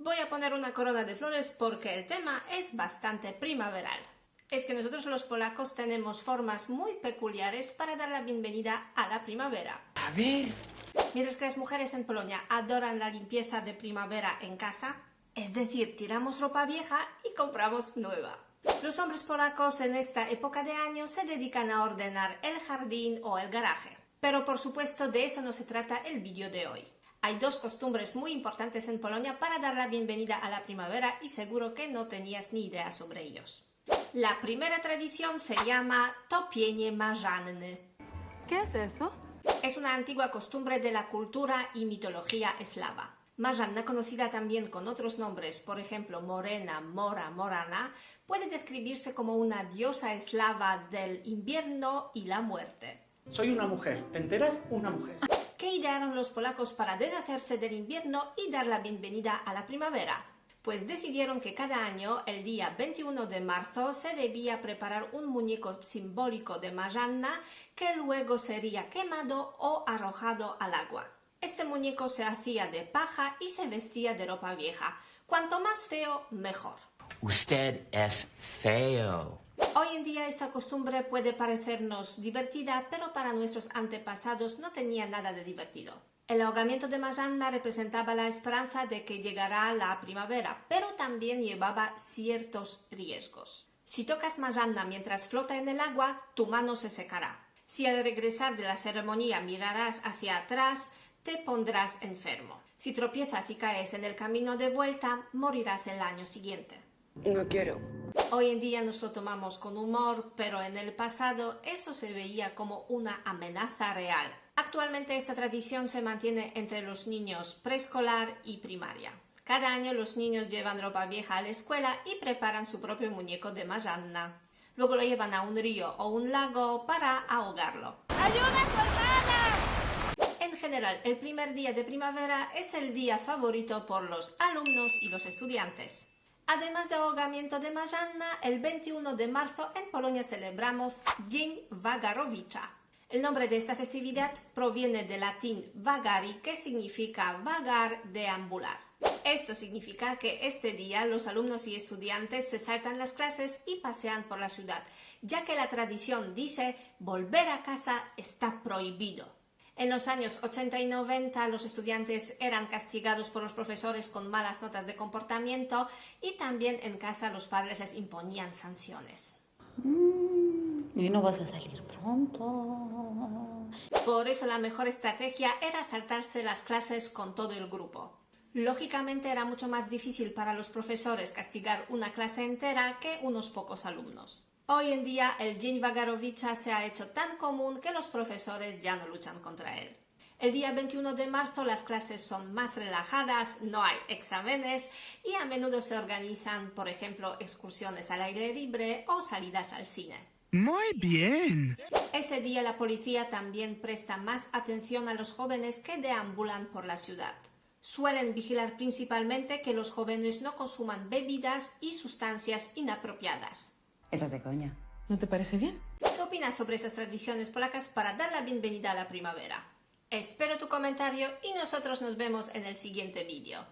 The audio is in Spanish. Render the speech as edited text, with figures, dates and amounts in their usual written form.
Voy a poner una corona de flores porque el tema es bastante primaveral. Es que nosotros los polacos tenemos formas muy peculiares para dar la bienvenida a la primavera. A ver. Mientras que las mujeres en Polonia adoran la limpieza de primavera en casa, es decir, tiramos ropa vieja y compramos nueva. Los hombres polacos en esta época de año se dedican a ordenar el jardín o el garaje. Pero por supuesto de eso no se trata el vídeo de hoy. Hay dos costumbres muy importantes en Polonia para dar la bienvenida a la primavera y seguro que no tenías ni idea sobre ellos. La primera tradición se llama topienie marzanny. ¿Qué es eso? Es una antigua costumbre de la cultura y mitología eslava. Marzanna, conocida también con otros nombres, por ejemplo Morena, Mora, Morana, puede describirse como una diosa eslava del invierno y la muerte. Soy una mujer, ¿te enteras? Una mujer. ¿Qué idearon los polacos para deshacerse del invierno y dar la bienvenida a la primavera? Pues decidieron que cada año, el día 21 de marzo, se debía preparar un muñeco simbólico de Marzanna que luego sería quemado o arrojado al agua. Este muñeco se hacía de paja y se vestía de ropa vieja. Cuanto más feo, mejor. Usted es feo. Hoy en día esta costumbre puede parecernos divertida, pero para nuestros antepasados no tenía nada de divertido. El ahogamiento de Marzanna representaba la esperanza de que llegará la primavera, pero también llevaba ciertos riesgos. Si tocas Marzanna mientras flota en el agua, tu mano se secará. Si al regresar de la ceremonia mirarás hacia atrás, te pondrás enfermo. Si tropiezas y caes en el camino de vuelta, morirás el año siguiente. No quiero. Hoy en día nos lo tomamos con humor, pero en el pasado eso se veía como una amenaza real. Actualmente esta tradición se mantiene entre los niños preescolar y primaria. Cada año los niños llevan ropa vieja a la escuela y preparan su propio muñeco de Marzanna. Luego lo llevan a un río o un lago para ahogarlo. ¡Ayuda, cortada! En general, el primer día de primavera es el día favorito por los alumnos y los estudiantes. Además de ahogamiento de Marzanna, el 21 de marzo en Polonia celebramos Dzień Wagarowicza. El nombre de esta festividad proviene del latín vagari, que significa vagar, deambular. Esto significa que este día los alumnos y estudiantes se saltan las clases y pasean por la ciudad, ya que la tradición dice volver a casa está prohibido. En los años 80 y 90 los estudiantes eran castigados por los profesores con malas notas de comportamiento y también en casa los padres les imponían sanciones. Y no vas a salir pronto. Por eso la mejor estrategia era saltarse las clases con todo el grupo. Lógicamente era mucho más difícil para los profesores castigar una clase entera que unos pocos alumnos. Hoy en día el Dzień Wagarowicza se ha hecho tan común que los profesores ya no luchan contra él. El día 21 de marzo las clases son más relajadas, no hay exámenes y a menudo se organizan, por ejemplo, excursiones al aire libre o salidas al cine. Muy bien. Ese día la policía también presta más atención a los jóvenes que deambulan por la ciudad. Suelen vigilar principalmente que los jóvenes no consuman bebidas y sustancias inapropiadas. Estás de coña. ¿No te parece bien? ¿Qué opinas sobre esas tradiciones polacas para dar la bienvenida a la primavera? Espero tu comentario y nosotros nos vemos en el siguiente vídeo.